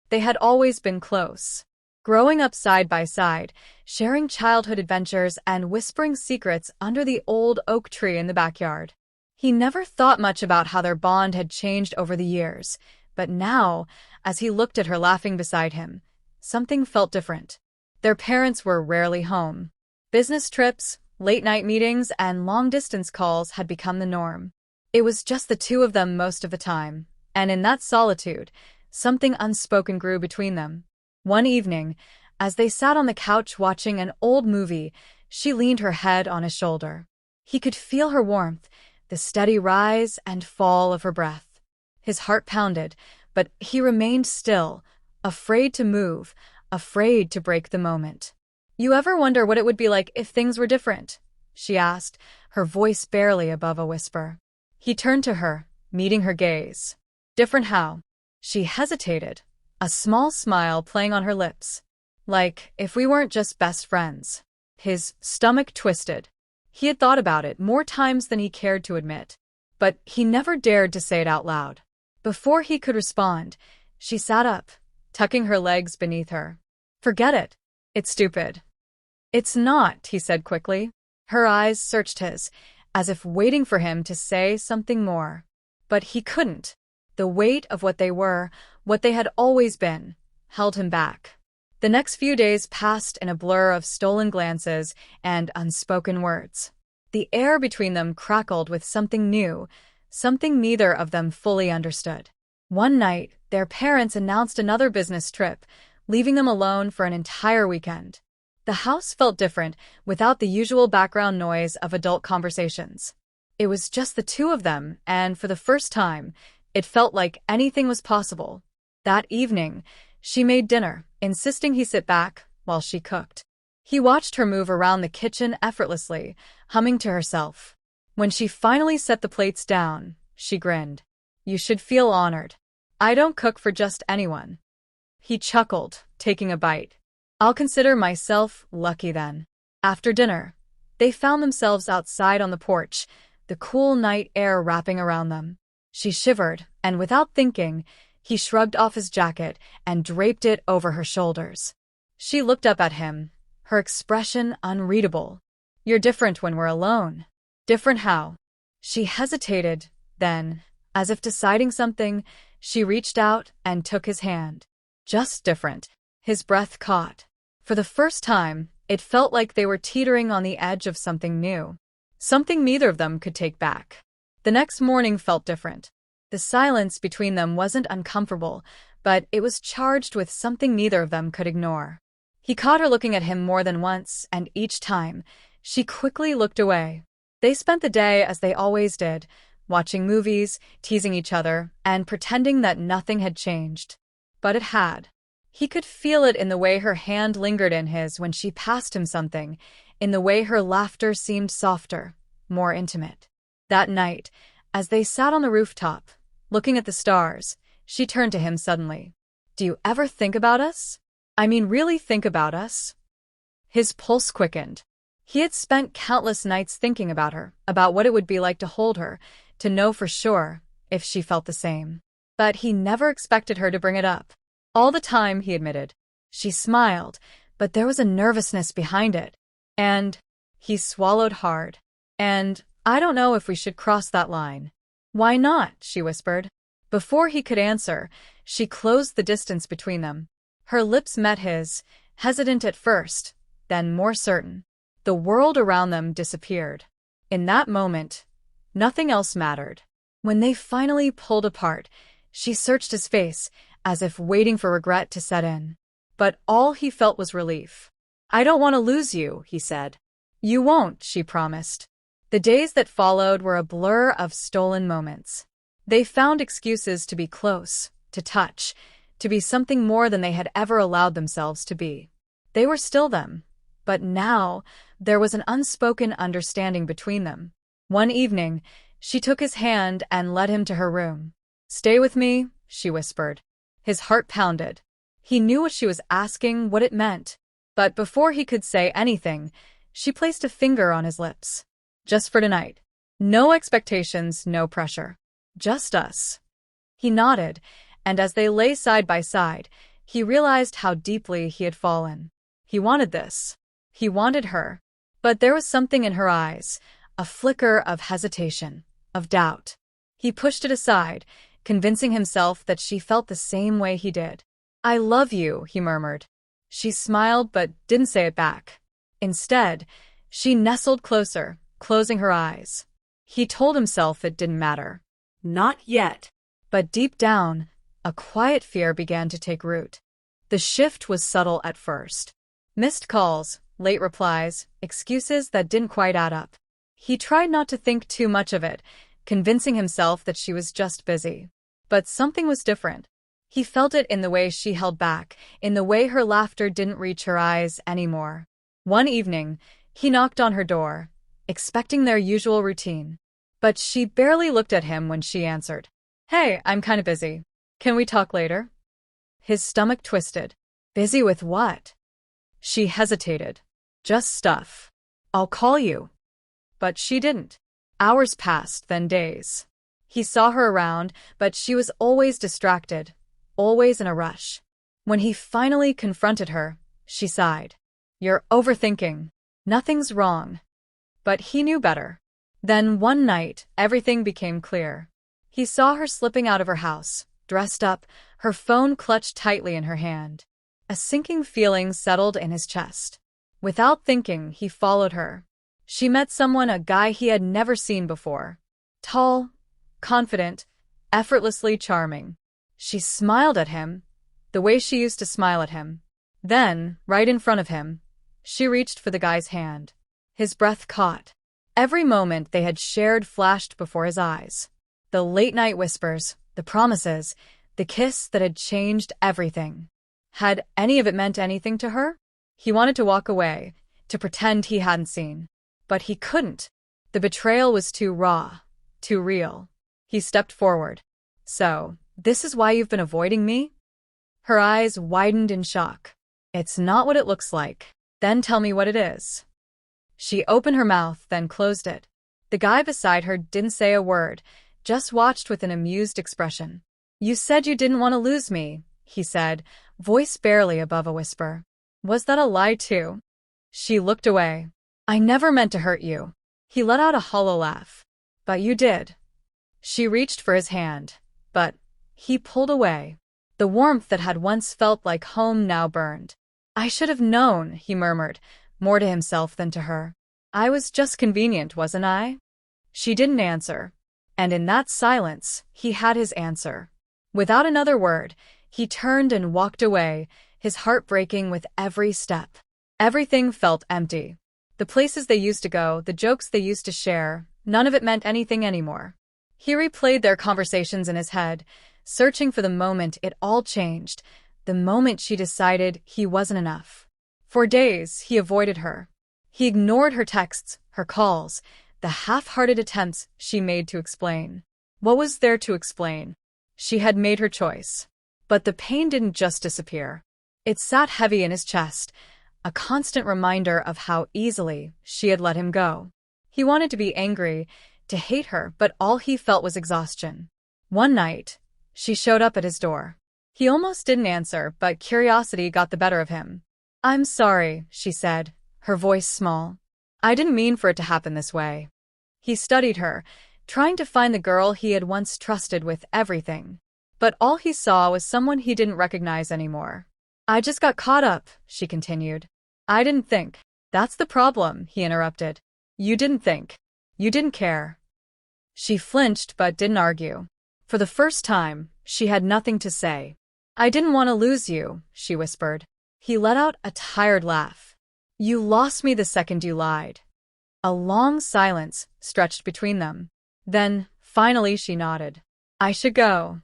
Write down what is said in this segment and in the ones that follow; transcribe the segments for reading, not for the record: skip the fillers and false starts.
They had always been close. Growing up side by side, sharing childhood adventures and whispering secrets under the old oak tree in the backyard. He never thought much about how their bond had changed over the years, but now, as he looked at her laughing beside him, something felt different. Their parents were rarely home. Business trips, late-night meetings, and long-distance calls had become the norm. It was just the two of them most of the time, and in that solitude, something unspoken grew between them. One evening, as they sat on the couch watching an old movie, she leaned her head on his shoulder. He could feel her warmth, the steady rise and fall of her breath. His heart pounded, but he remained still, afraid to move, afraid to break the moment. "You ever wonder what it would be like if things were different?" she asked, her voice barely above a whisper. He turned to her, meeting her gaze. "Different how?" She hesitated, a small smile playing on her lips. "Like, if we weren't just best friends." His stomach twisted. He had thought about it more times than he cared to admit, but he never dared to say it out loud. Before he could respond, she sat up, tucking her legs beneath her. "Forget it. It's stupid." "It's not," he said quickly. Her eyes searched his, as if waiting for him to say something more. But he couldn't. The weight of what they were, what they had always been, held him back. The next few days passed in a blur of stolen glances and unspoken words. The air between them crackled with something new, something neither of them fully understood. One night, their parents announced another business trip, leaving them alone for an entire weekend. The house felt different, without the usual background noise of adult conversations. It was just the two of them, and for the first time, it felt like anything was possible. That evening, she made dinner, insisting he sit back while she cooked. He watched her move around the kitchen effortlessly, humming to herself. When she finally set the plates down, she grinned. "You should feel honored. I don't cook for just anyone." He chuckled, taking a bite. "I'll consider myself lucky then." After dinner, they found themselves outside on the porch, the cool night air wrapping around them. She shivered, and without thinking, he shrugged off his jacket and draped it over her shoulders. She looked up at him, her expression unreadable. "You're different when we're alone." "Different how?" She hesitated, then, as if deciding something, she reached out and took his hand. "Just different." His breath caught. For the first time, it felt like they were teetering on the edge of something new. Something neither of them could take back. The next morning felt different. The silence between them wasn't uncomfortable, but it was charged with something neither of them could ignore. He caught her looking at him more than once, and each time, she quickly looked away. They spent the day as they always did, watching movies, teasing each other, and pretending that nothing had changed. But it had. He could feel it in the way her hand lingered in his when she passed him something, in the way her laughter seemed softer, more intimate. That night, as they sat on the rooftop, looking at the stars, she turned to him suddenly. "Do you ever think about us? I mean, really think about us?" His pulse quickened. He had spent countless nights thinking about her, about what it would be like to hold her, to know for sure if she felt the same. But he never expected her to bring it up. All the time, he admitted. She smiled, but there was a nervousness behind it. And he swallowed hard. "And I don't know if we should cross that line." "Why not?" she whispered. Before he could answer, she closed the distance between them. Her lips met his, hesitant at first, then more certain. The world around them disappeared. In that moment, nothing else mattered. When they finally pulled apart, she searched his face, as if waiting for regret to set in. But all he felt was relief. "I don't want to lose you," he said. "You won't," she promised. The days that followed were a blur of stolen moments. They found excuses to be close, to touch, to be something more than they had ever allowed themselves to be. They were still them, but now there was an unspoken understanding between them. One evening, she took his hand and led him to her room. "Stay with me," she whispered. His heart pounded. He knew what she was asking, what it meant. But before he could say anything, she placed a finger on his lips. "Just for tonight. No expectations, no pressure. Just us." He nodded, and as they lay side by side, He realized how deeply he had fallen. He wanted this. He wanted her. But there was something in her eyes, a flicker of hesitation, of doubt. He pushed it aside, convincing himself that she felt the same way he did. "I love you," he murmured. She smiled but didn't say it back. Instead, she nestled closer, closing her eyes. He told himself it didn't matter. Not yet. But deep down, a quiet fear began to take root. The shift was subtle at first. Missed calls, late replies, excuses that didn't quite add up. He tried not to think too much of it, convincing himself that she was just busy. But something was different. He felt it in the way she held back, in the way her laughter didn't reach her eyes anymore. One evening, he knocked on her door, expecting their usual routine. But she barely looked at him when she answered. "Hey, I'm kinda busy. Can we talk later?" His stomach twisted. Busy with what? She hesitated. "Just stuff. I'll call you." But she didn't. Hours passed, then days. He saw her around, but she was always distracted, always in a rush. When he finally confronted her, she sighed. "You're overthinking. Nothing's wrong." But he knew better. Then one night, everything became clear. He saw her slipping out of her house, dressed up, her phone clutched tightly in her hand. A sinking feeling settled in his chest. Without thinking, he followed her. She met someone, a guy he had never seen before. Tall, confident, effortlessly charming. She smiled at him, the way she used to smile at him. Then, right in front of him, she reached for the guy's hand. His breath caught. Every moment they had shared flashed before his eyes. The late-night whispers, the promises, the kiss that had changed everything. Had any of it meant anything to her? He wanted to walk away, to pretend he hadn't seen. But he couldn't. The betrayal was too raw, too real. He stepped forward. "So, this is why you've been avoiding me?" Her eyes widened in shock. "It's not what it looks like." "Then tell me what it is." She opened her mouth, then closed it. The guy beside her didn't say a word, just watched with an amused expression. "You said you didn't want to lose me," he said, voice barely above a whisper. "Was that a lie too?" She looked away. "I never meant to hurt you." He let out a hollow laugh. "But you did." She reached for his hand, but he pulled away. The warmth that had once felt like home now burned. "I should have known," he murmured, more to himself than to her. "I was just convenient, wasn't I?" She didn't answer. And in that silence, he had his answer. Without another word, he turned and walked away, his heart breaking with every step. Everything felt empty. The places they used to go, the jokes they used to share, none of it meant anything anymore. He replayed their conversations in his head, searching for the moment it all changed, the moment she decided he wasn't enough. For days, he avoided her. He ignored her texts, her calls, the half-hearted attempts she made to explain. What was there to explain? She had made her choice. But the pain didn't just disappear. It sat heavy in his chest, a constant reminder of how easily she had let him go. He wanted to be angry, to hate her, but all he felt was exhaustion. One night, she showed up at his door. He almost didn't answer, but curiosity got the better of him. "I'm sorry," she said, her voice small. "I didn't mean for it to happen this way." He studied her, trying to find the girl he had once trusted with everything. But all he saw was someone he didn't recognize anymore. "I just got caught up," she continued. "I didn't think." "That's the problem," he interrupted. "You didn't think. You didn't care." She flinched but didn't argue. For the first time, she had nothing to say. "I didn't want to lose you," she whispered. He let out a tired laugh. "You lost me the second you lied." A long silence stretched between them. Then, finally, she nodded. "I should go."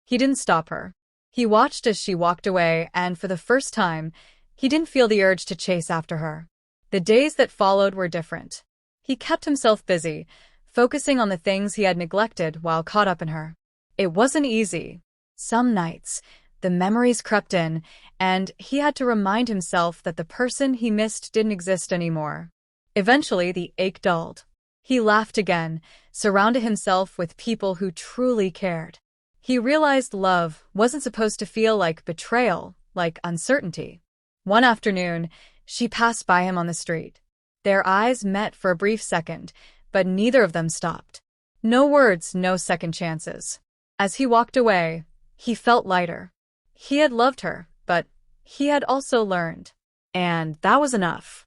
He didn't stop her. He watched as she walked away, and for the first time, he didn't feel the urge to chase after her. The days that followed were different. He kept himself busy, focusing on the things he had neglected while caught up in her. It wasn't easy. Some nights, the memories crept in, and he had to remind himself that the person he missed didn't exist anymore. Eventually, the ache dulled. He laughed again, surrounded himself with people who truly cared. He realized love wasn't supposed to feel like betrayal, like uncertainty. One afternoon, she passed by him on the street. Their eyes met for a brief second, but neither of them stopped. No words, no second chances. As he walked away, he felt lighter. He had loved her, but he had also learned. And that was enough.